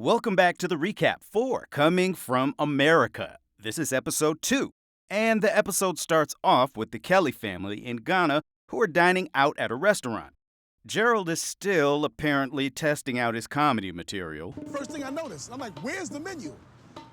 Welcome back to the recap for Coming from America. This is episode 2, and the episode starts off with the Kelly family in Ghana who are dining out at a restaurant. Gerald is still apparently testing out his comedy material. First thing I noticed, I'm like, where's the menu?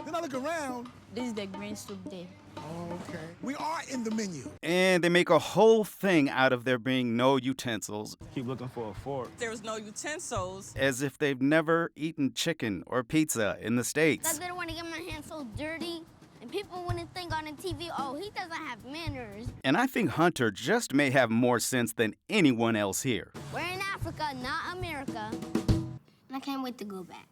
Then I look around. This is the green soup day. Oh, okay. We are in the menu. And they make a whole thing out of there being no utensils, Keep looking for a fork. There was no utensils. as if they've never eaten chicken or pizza in the I States. didn't want to get my hands so dirty, and people wouldn't think on the TV, oh, he doesn't have manners. And I think Hunter just may have more sense than anyone else here. We're in Africa, not America. And I can't wait to go back.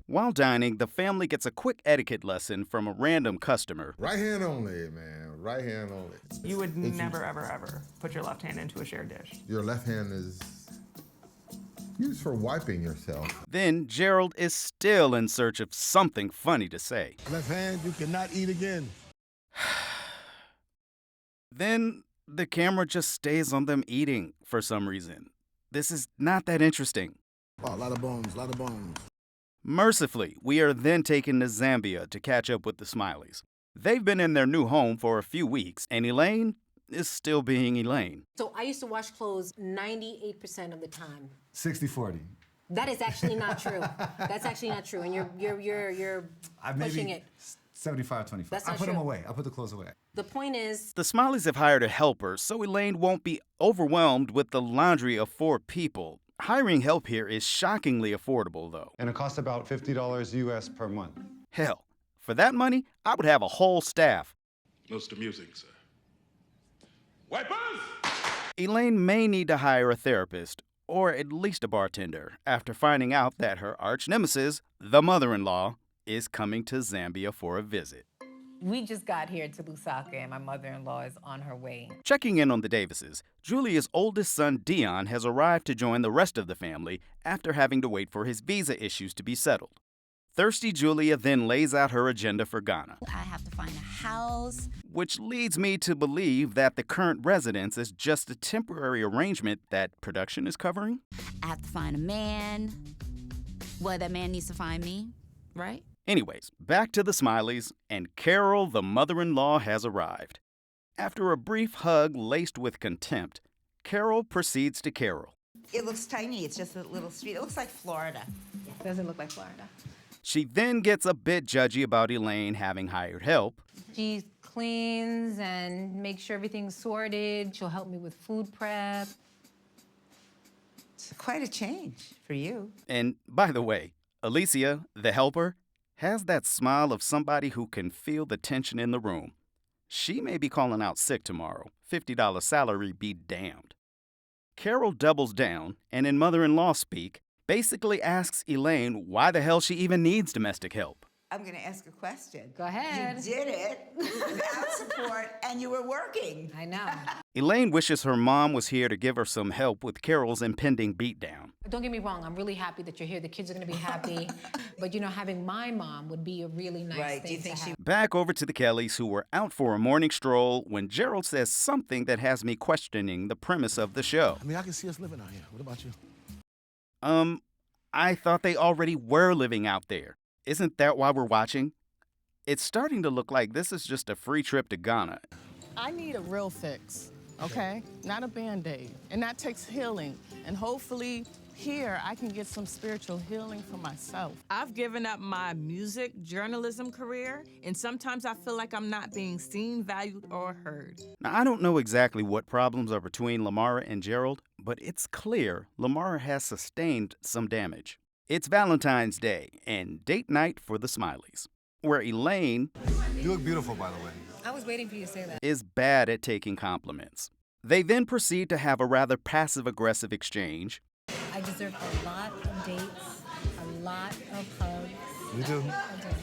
While dining, the family gets a quick etiquette lesson from a random customer. Right hand only, man. Right hand only. You would never, ever put your left hand into a shared dish. Your left hand is used for wiping yourself. Then Gerald is still in search of something funny to say. Left hand, you cannot eat again. Then the camera just stays on them eating for some reason. This is not that interesting. Oh, a lot of bones, a lot of bones. Mercifully, we are then taken to Zambia to catch up with the Smileys. They've been in their new home for a few weeks, and Elaine is still being Elaine. So I used to wash clothes 98% of the time. 60-40. That is actually not true. That's actually not true, and you're pushing it. 75-25. That's I not put them true. away. I put the clothes away. The point is, The Smileys have hired a helper, so Elaine won't be overwhelmed with the laundry of 4 people. Hiring help here is shockingly affordable, though. And it costs about $50 US per month. Hell, for that money, I would have a whole staff. Most amusing, sir. Wipers! Elaine may need to hire a therapist, or at least a bartender, after finding out that her arch nemesis, the mother-in-law, is coming to Zambia for a visit. We just got here to Lusaka, and my mother-in-law is on her way. Checking in on the Davises, Julia's oldest son, Dion, has arrived to join the rest of the family after having to wait for his visa issues to be settled. Thirsty Julia then lays out her agenda for Ghana, I have to find a house. which leads me to believe that the current residence is just a temporary arrangement that production is covering. I have to find a man. Well, that man needs to find me, right? Anyways, back to the Smileys, and Carol, the mother-in-law, has arrived. After a brief hug laced with contempt, Carol proceeds to carol. It looks tiny. It's just a little street. It looks like Florida. It doesn't look like Florida. She then gets a bit judgy about Elaine having hired help, She cleans and makes sure everything's sorted. She'll help me with food prep. It's quite a change for you. and by the way, Alicia, the helper, has that smile of somebody who can feel the tension in the room. She may be calling out sick tomorrow. $50 salary be damned. Carol doubles down, and in mother-in-law speak, basically asks Elaine why the hell she even needs domestic help. I'm going to ask a question. Go ahead. You did it without support, and you were working. I know. Elaine wishes her mom was here to give her some help with Carol's impending beatdown. don't get me wrong, I'm really happy that you're here. The kids are going to be happy. But, having my mom would be a really nice Right. thing Do you think to she... have. Back over to the Kellys, who were out for a morning stroll when Gerald says something that has me questioning the premise of the show. I mean, I can see us living out here. What about you? I thought they already were living out there. Isn't that why we're watching? It's starting to look like this is just a free trip to Ghana. I need a real fix, okay? Not a Band-Aid. And that takes healing. And hopefully here I can get some spiritual healing for myself. I've given up my music journalism career, and sometimes I feel like I'm not being seen, valued, or heard. Now, I don't know exactly what problems are between Lamara and Gerald, but it's clear Lamara has sustained some damage. It's Valentine's Day and date night for the Smileys, where Elaine You look beautiful, by the way. I was waiting for you to say that. is bad at taking compliments. They then proceed to have a rather passive-aggressive exchange. I deserve a lot of dates, a lot of hugs. You do.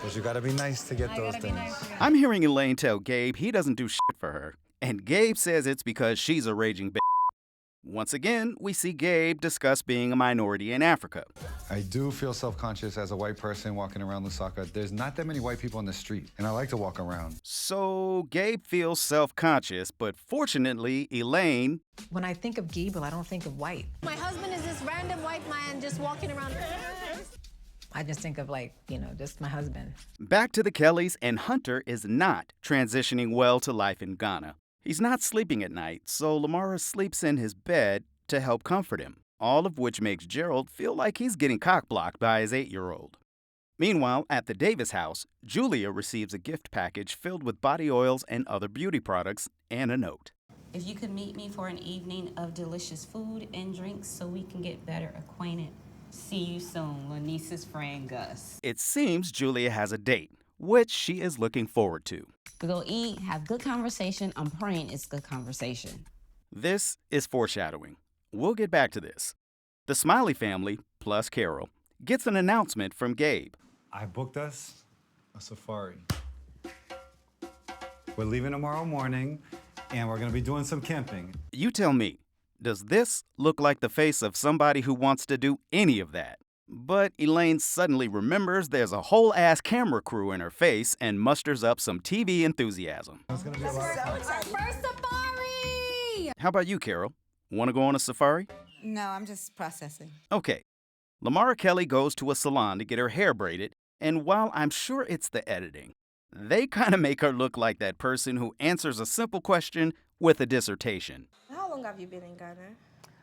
But you gotta be nice to get those things. I'm hearing Elaine tell Gabe he doesn't do shit for her, and Gabe says it's because she's a raging bitch. Once again, we see Gabe discuss being a minority in Africa. I do feel self-conscious as a white person walking around Lusaka. There's not that many white people on the street, and I like to walk around. So Gabe feels self-conscious, but fortunately, Elaine When I think of Gable, I don't think of white. My husband is this random white man just walking around. I just think of just my husband. Back to the Kellys, and Hunter is not transitioning well to life in Ghana. He's not sleeping at night, so Lamara sleeps in his bed to help comfort him, all of which makes Gerald feel like he's getting cock-blocked by his 8-year-old. Meanwhile, at the Davis house, Julia receives a gift package filled with body oils and other beauty products and a note. If you could meet me for an evening of delicious food and drinks so we can get better acquainted. See you soon, Lanice's friend Gus. It seems Julia has a date, which she is looking forward to. We go eat, have good conversation. I'm praying it's good conversation. This is foreshadowing. We'll get back to this. The Smiley family, plus Carol, gets an announcement from Gabe. I booked us a safari. We're leaving tomorrow morning, and we're going to be doing some camping. You tell me, does this look like the face of somebody who wants to do any of that? But Elaine suddenly remembers there's a whole ass camera crew in her face and musters up some TV enthusiasm. It's going to be a lot of fun. First safari! How about you, Carol? Want to go on a safari? No, I'm just processing. Okay. Lamara Kelly goes to a salon to get her hair braided, and while I'm sure it's the editing, they kind of make her look like that person who answers a simple question with a dissertation. How long have you been in Ghana?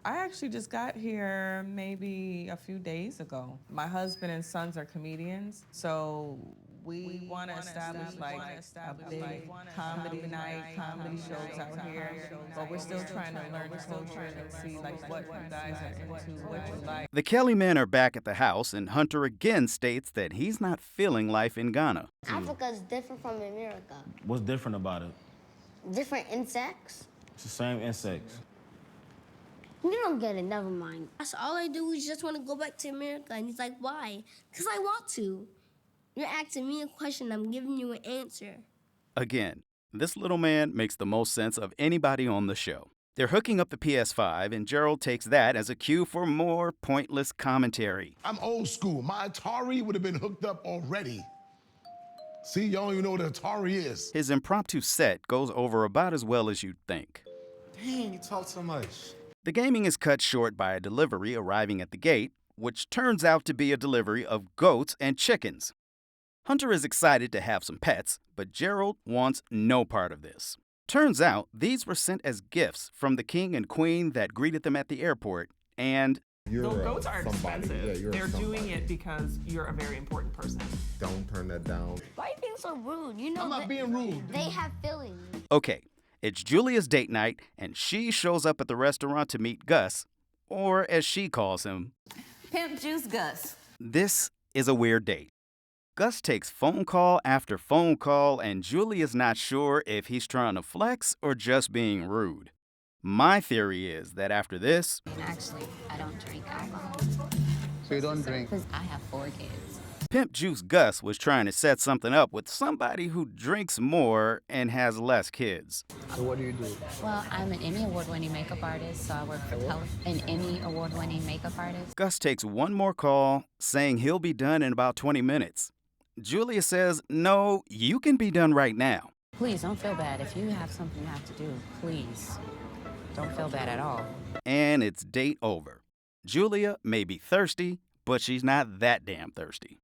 I actually just got here maybe a few days ago. My husband and sons are comedians, so we want to establish a big comedy night, comedy shows out here. But we're still trying to learn the culture and see what you guys are into, what you like. The Kelly men are back at the house, and Hunter again states that he's not feeling life in Ghana. Africa is different from America. What's different about it? Different insects. It's the same insects. You don't get it, never mind. That's all I do is just want to go back to America. And he's like, why? Because I want to. You're asking me a question, I'm giving you an answer. Again, this little man makes the most sense of anybody on the show. They're hooking up the PS5, and Gerald takes that as a cue for more pointless commentary. I'm old school. My Atari would have been hooked up already. See, y'all don't even know what an Atari is. His impromptu set goes over about as well as you'd think. Dang, you talk so much. The gaming is cut short by a delivery arriving at the gate, which turns out to be a delivery of goats and chickens. Hunter is excited to have some pets, but Gerald wants no part of this. Turns out these were sent as gifts from the king and queen that greeted them at the airport, and The goats are expensive. Yeah, you're They're somebody. doing it because you're a very important person. Don't turn that down. Why are you being so rude? You know I'm not that being rude. they have feelings. okay, it's Julia's date night, and she shows up at the restaurant to meet Gus, or as she calls him, Pimp Juice Gus. this is a weird date. Gus takes phone call after phone call, and Julia's not sure if he's trying to flex or just being rude. My theory is that after this, Actually, I don't drink alcohol. So you don't drink? Because I have 4 kids. Pimp Juice Gus was trying to set something up with somebody who drinks more and has less kids. So what do you do? Well, I'm an Emmy Award-winning makeup artist, so I work for an Emmy Award-winning makeup artist. Gus takes one more call, saying he'll be done in about 20 minutes. Julia says, no, you can be done right now. Please don't feel bad. If you have something you have to do, please don't feel bad at all. And it's date over. Julia may be thirsty, but she's not that damn thirsty.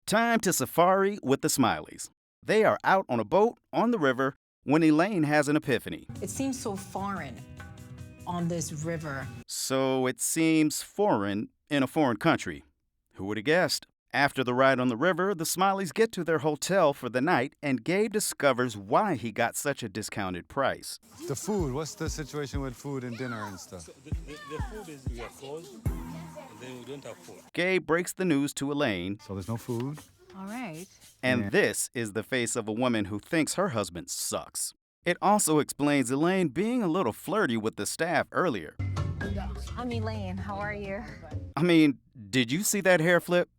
Time to safari with the Smileys. They are out on a boat on the river when Elaine has an epiphany. It seems so foreign on this river. So it seems foreign in a foreign country. Who would have guessed? After the ride on the river, the Smileys get to their hotel for the night, and Gabe discovers why he got such a discounted price. The food, what's the situation with food and dinner and stuff? The food is we are closed, and then we don't have food. Gabe breaks the news to Elaine, So there's no food? All right. and this is the face of a woman who thinks her husband sucks. It also explains Elaine being a little flirty with the staff earlier. I'm Elaine. How are you? I mean, did you see that hair flip?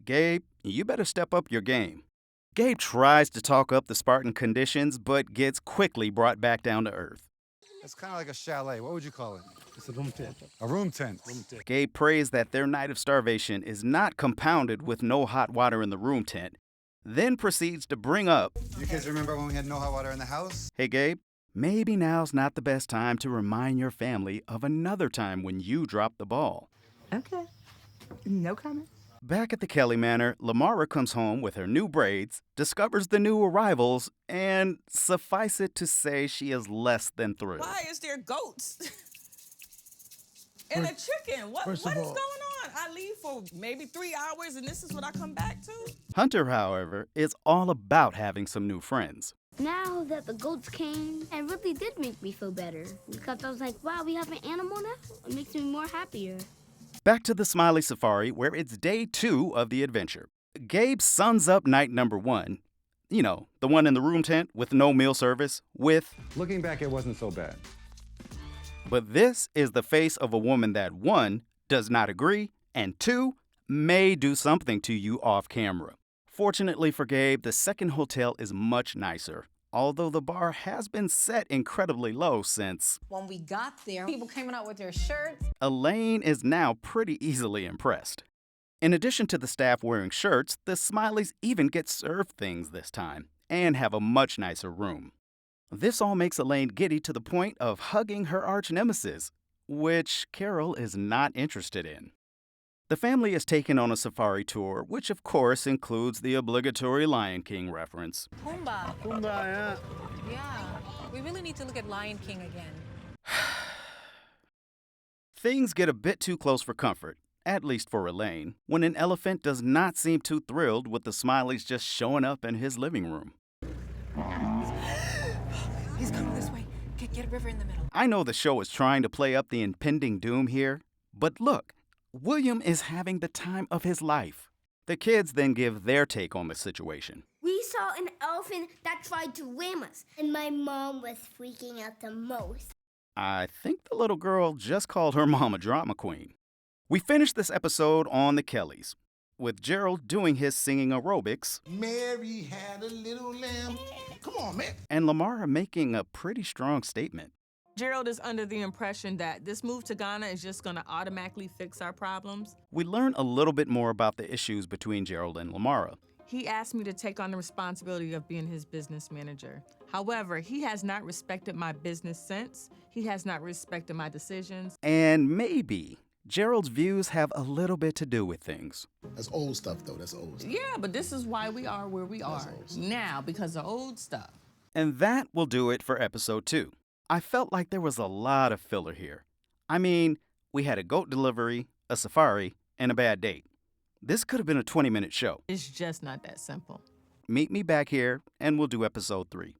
Gabe, you better step up your game. Gabe tries to talk up the Spartan conditions, but gets quickly brought back down to earth. It's kind of like a chalet. What would you call it? It's a room tent. A room tent. Gabe prays that their night of starvation is not compounded with no hot water in the room tent, then proceeds to bring up, You kids remember when we had no hot water in the house? hey Gabe, maybe now's not the best time to remind your family of another time when you dropped the ball. Okay. No comment. Back at the Kelly Manor, Lamara comes home with her new braids, discovers the new arrivals, and suffice it to say she is less than thrilled. Why is there goats? And a chicken. What is going on? I leave for maybe 3 hours and this is what I come back to? Hunter, however, is all about having some new friends. Now that the goats came, it really did make me feel better. Because I was like, wow, we have an animal now? It makes me more happier. Back to the Smiley Safari, where it's day 2 of the adventure. Gabe suns up night number 1. You know, the one in the room tent with no meal service, with... Looking back, it wasn't so bad. But this is the face of a woman that 1, does not agree, and 2, may do something to you off camera. Fortunately for Gabe, the second hotel is much nicer, although the bar has been set incredibly low since... When we got there, people came out with their shirts. Elaine is now pretty easily impressed. In addition to the staff wearing shirts, the Smileys even get served things this time, and have a much nicer room. This all makes Elaine giddy to the point of hugging her arch nemesis, which Carol is not interested in. The family is taken on a safari tour, which of course includes the obligatory Lion King reference. Pumbaa. Pumbaa, yeah. Yeah, we really need to look at Lion King again. Things get a bit too close for comfort, at least for Elaine, when an elephant does not seem too thrilled with the Smileys just showing up in his living room. He's coming this way. Get a river in the middle. I know the show is trying to play up the impending doom here, but look, William is having the time of his life. The kids then give their take on the situation. We saw an elephant that tried to ram us, and my mom was freaking out the most. I think the little girl just called her mom a drama queen. We finished this episode on the Kellys, with Gerald doing his singing aerobics. Mary had a little lamb. Come on, man. And Lamara making a pretty strong statement. Gerald is under the impression that this move to Ghana is just going to automatically fix our problems. We learn a little bit more about the issues between Gerald and Lamara. He asked me to take on the responsibility of being his business manager. However, he has not respected my business sense. He has not respected my decisions. And maybe Gerald's views have a little bit to do with things. That's old stuff, though. That's old stuff. Yeah, but this is why we are where we are now, because of old stuff. And that will do it for episode 2. I felt like there was a lot of filler here. I mean, we had a goat delivery, a safari, and a bad date. This could have been a 20-minute show. It's just not that simple. Meet me back here, and we'll do episode 3.